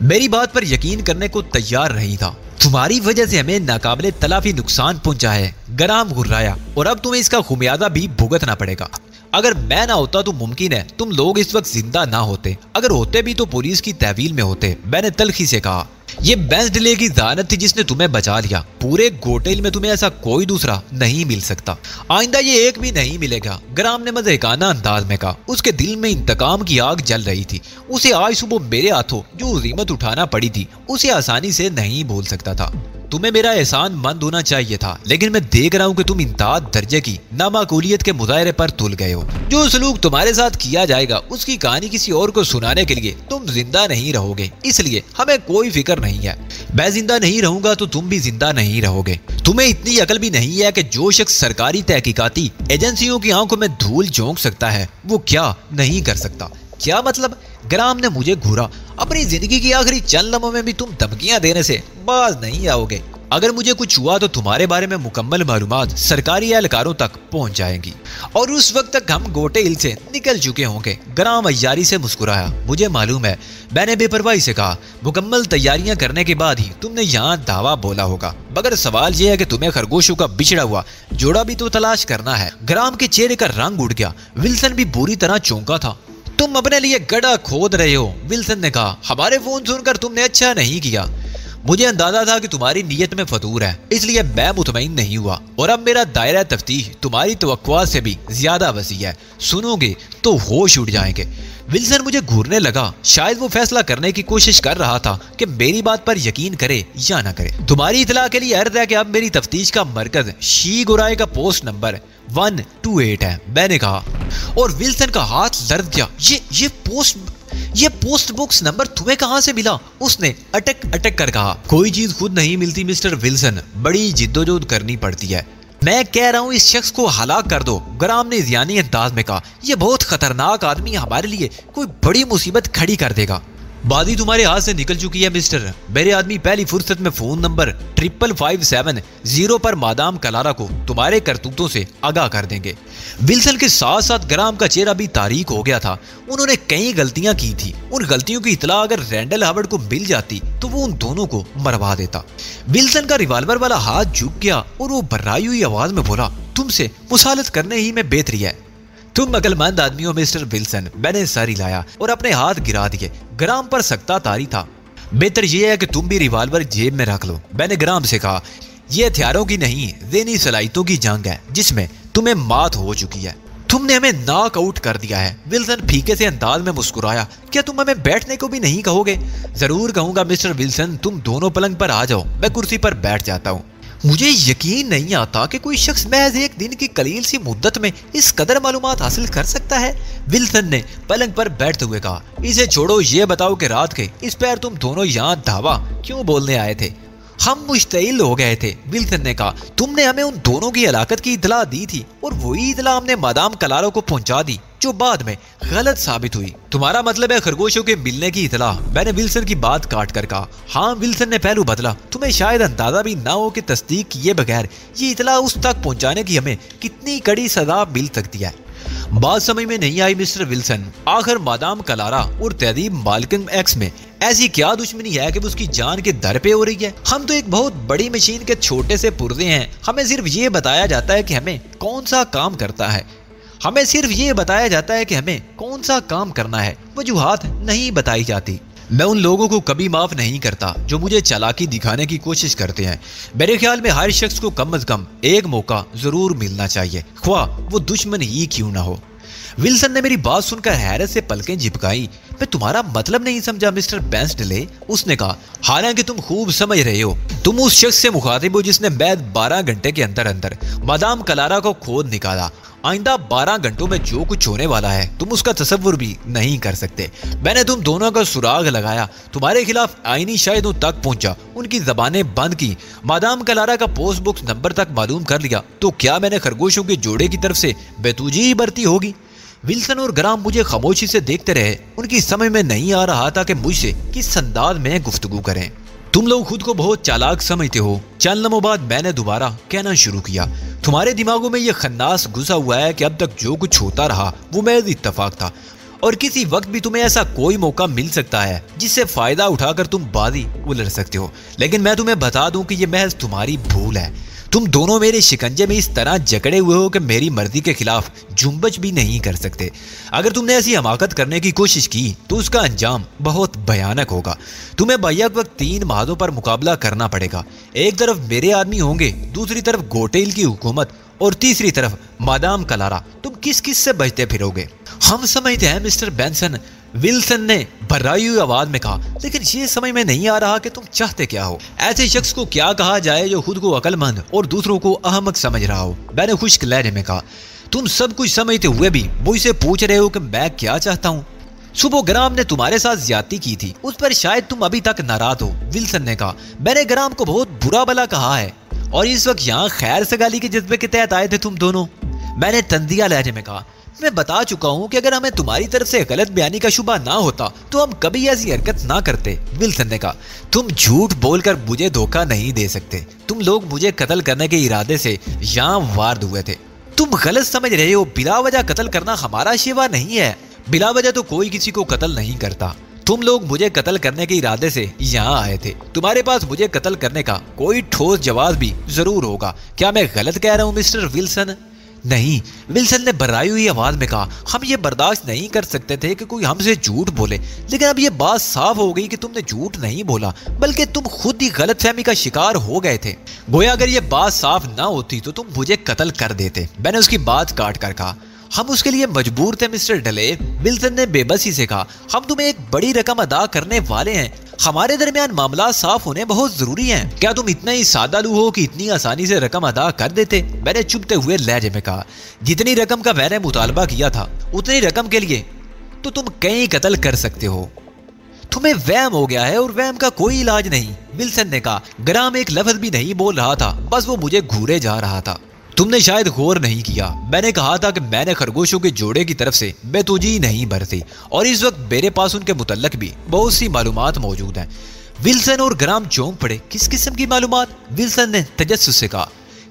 मेरी बात पर यकीन करने को तैयार नहीं था। तुम्हारी वजह से हमें नाकाबिले तलाफी नुकसान पहुंचा है, ग्राम गुर्राया, और अब तुम्हें इसका खुमियाजा भी भुगतना पड़ेगा। अगर मैं ना होता तो मुमकिन है तुम लोग इस वक्त जिंदा ना होते, अगर होते भी तो पुलिस की तहवील में होते, मैंने तल्खी से कहा। ये बेंसडेले की ज़ानत थी जिसने तुम्हें बचा लिया। पूरे गोटेल में तुम्हें ऐसा कोई दूसरा नहीं मिल सकता। आइंदा ये एक भी नहीं मिलेगा, ग्राम ने मज़ाहिकाना अंदाज में कहा। उसके दिल में इंतकाम की आग जल रही थी। उसे आज सुबह मेरे हाथों जो ज़िम्मत उठाना पड़ी थी उसे आसानी से नहीं भूल सकता था। तुम्हें मेरा एहसान मंद होना चाहिए था, लेकिन मैं देख रहा हूँ कि तुम इंतहा दर्जे की नामाकूलियत के मुजाहरे पर तुल गए हो। जो सलूक तुम्हारे साथ किया जाएगा उसकी कहानी किसी और को सुनाने के लिए तुम जिंदा नहीं रहोगे, इसलिए हमें कोई फिक्र नहीं है। मैं जिंदा नहीं रहूंगा तो तुम भी जिंदा नहीं रहोगे। तुम्हें इतनी अकल भी नहीं है कि जो शख्स सरकारी तहकीकाती एजेंसियों की आंखों में धूल झोंक सकता है वो क्या नहीं कर सकता। क्या मतलब? ग्राम ने मुझे घूरा। अपनी जिंदगी की आखिरी चंद लम्हों में भी तुम धमकियां देने से बाज नहीं आओगे। अगर मुझे कुछ हुआ तो तुम्हारे बारे में मुकम्मल मालूमात सरकारी एहलकारों तक पहुंच जाएंगी और उस वक्त तक हम गोटे हिल से निकल चुके होंगे। ग्राम अय्यारी से मुस्कुराया। मुझे मालूम है, मैंने बेपरवाही से कहा। मुकम्मल तैयारियां करने के बाद ही तुमने यहाँ दावा बोला होगा, मगर सवाल यह है कि तुम्हें खरगोशों का बिछड़ा हुआ जोड़ा भी तो तलाश करना है। ग्राम के चेहरे का रंग उड़ गया। विल्सन भी बुरी तरह चौंका था। तुम अपने लिए गड्ढा खोद रहे हो, विल्सन ने कहा। हमारे फोन सुनकर तुमने अच्छा नहीं किया। मुझे अंदाजा था कि तुम्हारी नीयत में फतूर है, इसलिए मैं मुतमईन नहीं हुआ और अब मेरा दायरा तफ्तीश तुम्हारी तवक्कुआत से भी ज्यादा वसी है। सुनोगे तो होश उड़ जाएंगे। विल्सन मुझे घूरने लगा। शायद वो फैसला करने की कोशिश कर रहा था कि मेरी बात पर यकीन करे या ना करे। तुम्हारी इतला के लिए अर्ज है कि अब मेरी तफ्तीश का मरकज शी गुराए का पोस्ट नंबर 128 है, मैंने कहा और विल्सन का हाथ लर्ज गया। ये पोस्ट बॉक्स नंबर तुम्हें कहां से मिला? उसने अटक अटक कर कहा। कोई चीज खुद नहीं मिलती मिस्टर विल्सन, बड़ी जिद्दोजहद करनी पड़ती है। मैं कह रहा हूँ इस शख्स को हलाक कर दो, ग्राम ने ज़ियानी अंदाज में कहा। यह बहुत खतरनाक आदमी हमारे लिए कोई बड़ी मुसीबत खड़ी कर देगा। बादी तुम्हारे हाथ से निकल चुकी है मिस्टर। मेरे आदमी पहली फुर्सत में फोन नंबर 5557 पर मादाम कलारा को तुम्हारे करतूतों से आगाह कर देंगे। विल्सन के साथ साथ ग्राम का चेहरा भी तारीक हो गया था। उन्होंने कई गलतियां की थी। उन गलतियों की इतला अगर रैंडल हावर्ड को मिल जाती तो वो उन दोनों को मरवा देता। विल्सन का रिवॉल्वर वाला हाथ झुक गया और वो भर्राई हुई आवाज में बोला, तुमसे मुसालत करने ही में बेहतरी है। तुम अकलमंद आदमी हो मिस्टर विल्सन। मैंने सर हिलाया और अपने हाथ गिरा दिए। ग्राम पर सख्ता तारी था। बेहतर यह है कि तुम भी रिवॉल्वर जेब में रख लो। मैंने ग्राम से कहा, यह हथियारों की नहीं ज़हनी सलाहियतों की जंग है जिसमें तुम्हें मात हो चुकी है। तुमने हमें नॉक आउट कर दिया है। विल्सन फीके से अंदाज में मुस्कुराया, क्या तुम हमें बैठने को भी नहीं कहोगे? जरूर कहूंगा मिस्टर विल्सन, तुम दोनों पलंग पर आ जाओ, मैं कुर्सी पर बैठ जाता हूँ। मुझे यकीन नहीं आता कि कोई शख्स महज एक दिन की कलील सी मुद्दत में इस कदर मालूमात हासिल कर सकता है। विल्सन ने पलंग पर बैठते हुए कहा, इसे छोड़ो, ये बताओ कि रात के इस पैर तुम दोनों यहाँ धावा क्यों बोलने आए थे? हम मुश्तइल हो गए थे। विल्सन ने कहा, तुमने हमें उन दोनों की हलाकत की इतला दी थी और वही इतला हमने मादाम कलारा को पहुंचा दी जो बाद में गलत साबित हुई। तुम्हारा मतलब है खरगोशों के मिलने की इतला? मैंने विल्सन की बात काट कर कहा। हाँ, विल्सन ने पहलू बदला। तुम्हें शायद अंदाजा भी ना हो कि तस्दीक किए बगैर ये इतला उस तक पहुंचाने की हमें कितनी कड़ी सजा मिल सकती है। बात समझ में नहीं आई मिस्टर विल्सन। आखिर मादाम कलारा और तहदीब मालकम एक्स में ऐसी क्या दुश्मनी है कि उसकी जान के दर पे हो रही है? हम तो एक बहुत बड़ी मशीन के छोटे से पुर्जे हैं। हमें सिर्फ ये बताया जाता है कि हमें कौन सा काम करता है। हमें सिर्फ ये बताया जाता है कि हमें कौन सा काम करना है। वजूहात नहीं बताई जाती। मैं उन लोगों को कभी माफ नहीं करता जो मुझे चालाकी दिखाने की कोशिश करते हैं। मेरे ख्याल में हर शख्स को कम से कम एक मौका जरूर मिलना चाहिए, ख्वाह वो दुश्मन ही क्यों ना हो। विल्सन ने मेरी बात सुनकर हैरत से पलकें झिपकाई। मैं तुम्हारा मतलब नहीं समझा मिस्टर बेंसडले, उसने कहा। हालांकि तुम खूब समझ रहे हो। तुम उस शख्स से मुखातिब हो जिसने महज 12 घंटे के अंदर अंदर मादाम कलारा को खोद निकाला। आइंदा 12 घंटों में जो कुछ होने वाला है तुम उसका तसव्वुर भी नहीं कर सकते। मैंने तुम दोनों का सुराग लगाया, तुम्हारे खिलाफ आईनी शाहिदों तक पहुंचा, उनकी जबानें बंद की, मादाम कलारा का पोस्ट बॉक्स नंबर तक मालूम कर लिया। तो क्या मैंने खरगोशों के जोड़े की तरफ से बेतुजी बरती होगी? विल्सन और ग्राम मुझे खामोशी से देखते रहे। उनकी समझ में नहीं आ रहा था कि मुझसे किस अंदाज में गुफ्तगू करें। तुम लोग खुद को बहुत चालाक समझते हो। चंद लम्हों बाद मैंने दोबारा कहना शुरू किया, तुम्हारे दिमागों में यह खन्नास घुसा हुआ है कि अब तक जो कुछ होता रहा वो महज इत्तेफाक था और किसी वक्त भी तुम्हें ऐसा कोई मौका मिल सकता है जिससे फायदा उठाकर तुम बाजी उलट सकते हो। लेकिन मैं तुम्हें बता दूं कि यह महज तुम्हारी भूल है। तुम दोनों मेरे शिकंजे में इस तरह जकड़े हुए हो कि मेरी मर्जी के खिलाफ जुम्बच भी नहीं कर सकते। अगर तुमने ऐसी हमाकत करने की कोशिश की तो उसका अंजाम बहुत भयानक होगा। तुम्हें बैक वक्त 3 महादों पर मुकाबला करना पड़ेगा। एक तरफ मेरे आदमी होंगे, दूसरी तरफ गोटेल की हुकूमत और तीसरी तरफ मादाम कलारा। तुम किस किस से बचते फिरोगे? हम समझते हैं मिस्टर बेंसन, विल्सन ने भर्राई हुई आवाज में कहा, लेकिन ये समझ में नहीं आ रहा कि तुम चाहते क्या हो। ऐसे शख्स को क्या कहा जाए जो खुद को अकलमंद और दूसरों को अहमक समझ रहा हो? मैंने खुश्क लहजे में कहा, तुम सब कुछ समझते हुए भी मुझसे पूछ रहे हो कि मैं क्या चाहता हूँ। सुबह ग्राम ने तुम्हारे साथ ज्यादती की थी, उस पर शायद तुम अभी तक नाराज हो। विल्सन ने कहा, मैंने ग्राम को बहुत बुरा भला कहा है और इस वक्त यहाँ खैर सगाली के जज्बे के तहत आए थे तुम दोनों। मैंने तंदिया लहजे में कहा, मैं बता चुका हूँ कि अगर हमें तुम्हारी तरफ से गलत बयानी का शुबा ना होता तो हम कभी ऐसी हरकत ना करते। विल्सन ने कहा, तुम झूठ बोलकर मुझे धोखा नहीं दे सकते। तुम लोग मुझे कत्ल करने के इरादे से यहाँ वार हुए थे। तुम गलत समझ रहे हो। बिला वजह कत्ल करना हमारा शिवा नहीं है। बिला वजह तो कोई किसी को कत्ल नहीं करता। तुम लोग मुझे कत्ल करने के इरादे से यहाँ आए थे। तुम्हारे पास मुझे कत्ल करने का कोई ठोस जवाब भी जरूर होगा। क्या मैं गलत कह रहा हूँ मिस्टर विल्सन? नहीं, विल्सन ने भर्राई हुई आवाज में कहा, हम ये बर्दाश्त नहीं कर सकते थे कि कोई हमसे झूठ बोले, लेकिन अब ये बात साफ हो गई कि तुमने झूठ नहीं बोला बल्कि तुम खुद ही गलतफहमी का शिकार हो गए थे। गोया अगर ये बात साफ ना होती तो तुम मुझे कत्ल कर देते। मैंने उसकी बात काट कर कहा, हम उसके लिए मजबूर थे मिस्टर डले। विल्सन ने बेबसी से कहा, हम तुम्हें एक बड़ी रकम अदा करने वाले हैं। हमारे दरमियान मामला साफ होने बहुत जरूरी हैं। क्या तुम इतना ही सादालू हो कि इतनी आसानी से रकम अदा कर देते? मैंने चुभते हुए लहजे में कहा, जितनी रकम का मैंने मुतालबा किया था उतनी रकम के लिए तो तुम कई कत्ल कर सकते हो। तुम्हें वहम हो गया है और वहम का कोई इलाज नहीं। विल्सन ने कहा। ग्राम एक लफ्ज भी नहीं बोल रहा था, बस वो मुझे घूरे जा रहा था। तुमने शायद गौर नहीं किया, मैंने कहा था कि मैंने खरगोशों के जोड़े की तरफ से बेतुजी नहीं भरती और इस वक्त मेरे पास उनके मुतल्लक भी बहुत सी मालूमात मौजूद हैं। विल्सन और ग्राम चौंक पड़े। किस किस्म की मालूमात? विल्सन ने तजस्सुस से कहा।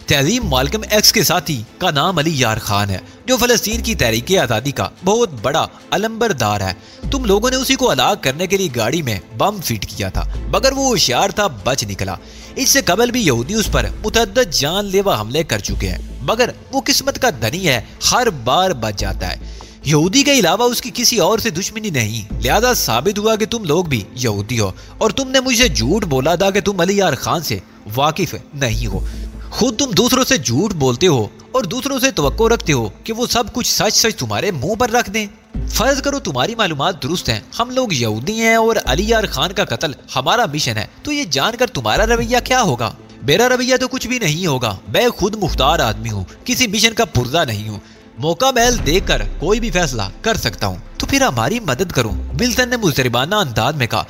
तहजीम माल्कम एक्स के साथी का नाम अली यार खान है, जो फलस्तीन की तहरीक आज़ादी का बहुत बड़ा अलंबरदार है। तुम लोगों ने उसी को हलाक करने के लिए गाड़ी में बम फिट किया था, मगर वो होशियार था, बच निकला। इससे कबल भी यहूदी उस पर मुतअद्दिद जानलेवा हमले कर चुके हैं, मगर वो किस्मत का धनी है, हर बार बच जाता है। यहूदी के अलावा उसकी किसी और से दुश्मनी नहीं, लिहाजा साबित हुआ कि तुम लोग भी यहूदी हो। और तुमने मुझे झूठ बोला था कि तुम अली यार खान से वाकिफ नहीं हो। खुद तुम दूसरों से झूठ बोलते हो और दूसरों से तवक्को रखते हो कि वो सब कुछ सच सच तुम्हारे मुंह पर रख दें। फर्ज करो तुम्हारी मालूमात दुरुस्त हैं, हम लोग यहूदी हैं और अली यार खान का कत्ल हमारा मिशन है, तो ये जानकर तुम्हारा रवैया क्या होगा? मेरा रवैया तो कुछ भी नहीं होगा। मैं खुद मुख्तार आदमी हूँ, किसी मिशन का पुर्जा नहीं हूँ। मौका महल देखकर कोई भी फैसला कर सकता हूँ। तो फिर हमारी मदद करो, विल्सन ने मुजरिमाना अंदाज में कहा।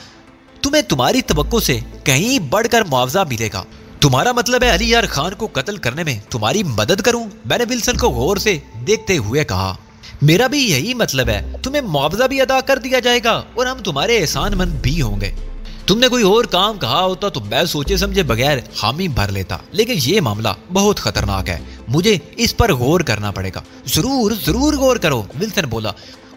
तुम्हें तुम्हारी तवक्को से कहीं बढ़कर मुआवजा मिलेगा। तुम्हारा मतलब है अली यार खान को कत्ल करने में तुम्हारी मदद करूं? मैंने विल्सन को गौर से देखते हुए कहा। मेरा भी यही मतलब है, तुम्हें मुआवजा भी अदा कर दिया जाएगा और हम तुम्हारे एहसानमंद भी होंगे। तुमने कोई और काम कहा होता तो मैं सोचे समझे बगैर हामी भर लेता, लेकिन ये मामला बहुत खतरनाक है, मुझे इस पर गौर करना पड़ेगा। जरूर जरूर गौर करो, विल्सन बोला।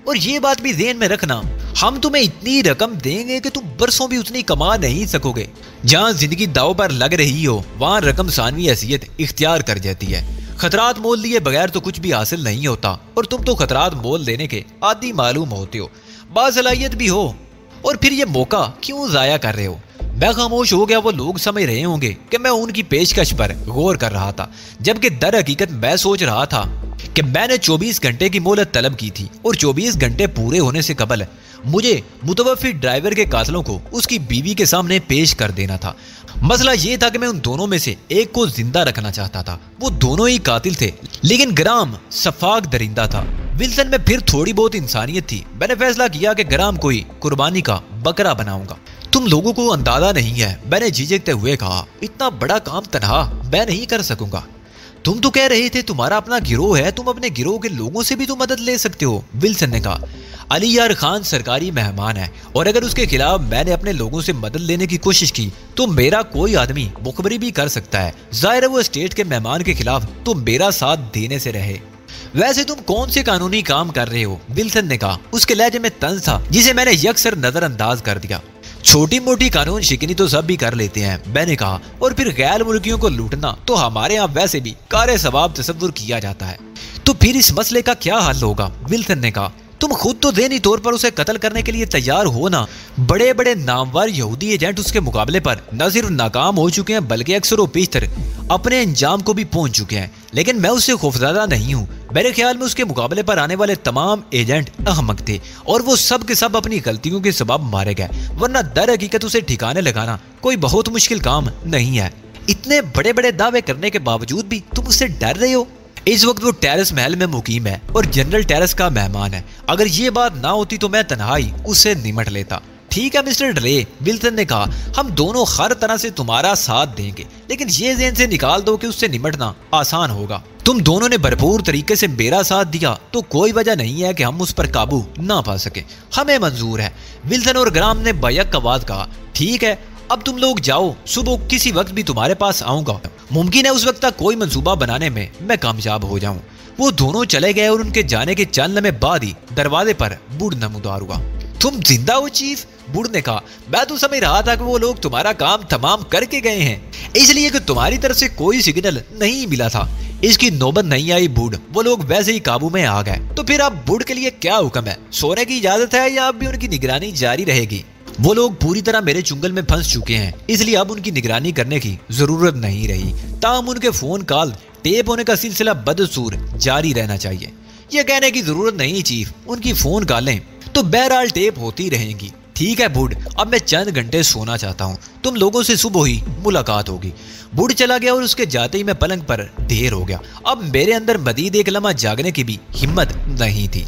और ये बात भी ध्यान में रखना, हम तुम्हें इतनी रकम देंगे कि तुम बरसों भी उतनी कमा नहीं सकोगे। जहाँ जिंदगी दाव पर लग रही हो वहाँ रकम सानवी हैसियत इख्तियार कर जाती है। खतरात मोल लिए बगैर तो कुछ भी हासिल नहीं होता, और तुम तो खतरात मोल लेने के आदी मालूम होते हो, बासलाहियत भी हो, और फिर ये मौका क्यों जाया कर रहे हो? मैं खामोश हो गया। वो लोग समझ रहे होंगे कि मैं उनकी पेशकश पर गौर कर रहा था, जबकि दर हकीकत मैं सोच रहा था कि मैंने 24 घंटे की मोहलत तलब की थी और 24 घंटे पूरे होने से कबल मुझे मुतवफ़्फ़ी ड्राइवर के कातलों को उसकी बीवी के सामने पेश कर देना था। मसला ये था कि मैं उन दोनों में से एक को जिंदा रखना चाहता था। वो दोनों ही कातिल थे, लेकिन ग्राम सफाक दरिंदा था। विल्सन में फिर थोड़ी बहुत इंसानियत थी। मैंने फैसला किया कि ग्राम को ही कुर्बानी का बकरा बनाऊंगा। तुम लोगों को अंदाजा नहीं है, मैंने झिझकते हुए कहा, इतना बड़ा काम तनहा मैं नहीं कर सकूंगा। तुम तो कह रहे थे तुम्हारा अपना गिरोह है, तुम अपने गिरोह के लोगों से भी तो मदद ले सकते हो, विल्सन ने कहा। अली यार खान सरकारी मेहमान है और अगर उसके खिलाफ मैंने अपने लोगों से मदद लेने की कोशिश की तो मेरा कोई आदमी मुखबरी भी कर सकता है। जाहिर है वो स्टेट के मेहमान के खिलाफ तो मेरा साथ देने से रहे। वैसे तुम कौन से कानूनी काम कर रहे हो, विल्सन ने कहा। उसके लहजे में तंज था जिसे मैंने यकसर नजरअंदाज कर दिया। छोटी मोटी कानून शिकनी तो सब भी कर लेते हैं, मैंने कहा, और फिर गैर मुल्कियों को लूटना तो हमारे यहाँ वैसे भी कारे सवाब तस्वुर किया जाता है। तो फिर इस मसले का क्या हल होगा, विल्सन ने कहा। तुम खुद तो ज़हनी तौर पर उसे कत्ल करने के लिए तैयार हो ना। बड़े बड़े नामवर यहूदी एजेंट उसके मुकाबले पर न सिर्फ नाकाम हो चुके हैं बल्कि अक्सर व पेशतर अपने अंजाम को भी पहुंच चुके हैं, लेकिन मैं उससे खौफजदा नहीं हूँ। मेरे ख्याल में उसके मुकाबले पर आने वाले तमाम एजेंट अहमक थे और वो सब के सब अपनी गलतियों के सबब मारे गए, वरना दर हकीकत उसे ठिकाने लगाना कोई बहुत मुश्किल काम नहीं है। इतने बड़े बड़े दावे करने के बावजूद भी तुम उससे डर रहे हो। इस वक्त वो टेरेस महल में मुकीम है और जनरल टेरेस का मेहमान है। अगर ये बात ना होती तो मैं तन्हाई उससे निमट लेता। ठीक है मिस्टर ड्रे, विल्सन ने कहा, हम दोनों हर तरह से तुम्हारा साथ देंगे, लेकिन ये ज़हन से निकाल दो कि उससे निमटना आसान होगा। तुम दोनों ने भरपूर तरीके से मेरा साथ दिया तो कोई वजह नहीं है कि हम उस पर काबू ना पा सके। हमें मंजूर है। विल्सन और ग्राम ने बैक आवाज कहा, ठीक है, अब तुम लोग जाओ, सुबह किसी वक्त भी तुम्हारे पास आऊंगा। मुमकिन है उस वक्त तक कोई मंसूबा बनाने में मैं कामयाब हो जाऊं। वो दोनों चले गए और उनके जाने के चंद लम्हे बाद ही दरवाजे पर बूढ़ नमूदार हुआ। तुम जिंदा हो चीफ, बूढ़ ने कहा। मैं तो समझ रहा था कि वो लोग तुम्हारा काम तमाम करके गए हैं, इसलिए कि तुम्हारी तरफ से कोई सिग्नल नहीं मिला था। इसकी नौबत नहीं आई बूढ़, वो लोग वैसे ही काबू में आ गए। तो फिर अब बूढ़ के लिए क्या हुक्म है? सोने की इजाजत है या अब भी उनकी निगरानी जारी रहेगी? वो लोग पूरी तरह मेरे चुंगल में फंस चुके हैं, इसलिए अब उनकी निगरानी करने की जरूरत नहीं रही। ताहम उनके फोन कॉल टेप होने का सिलसिला बदसूर जारी रहना चाहिए। ये कहने की जरूरत नहीं चीफ, उनकी फोन कॉलें तो बहरहाल टेप होती रहेंगी। ठीक है बूढ़, अब मैं चंद घंटे सोना चाहता हूँ, तुम लोगों से सुबह ही मुलाकात होगी। बूढ़ चला गया और उसके जाते ही मैं पलंग पर ढेर हो गया। अब मेरे अंदर मजीद एक लम्हा जागने की भी हिम्मत नहीं थी।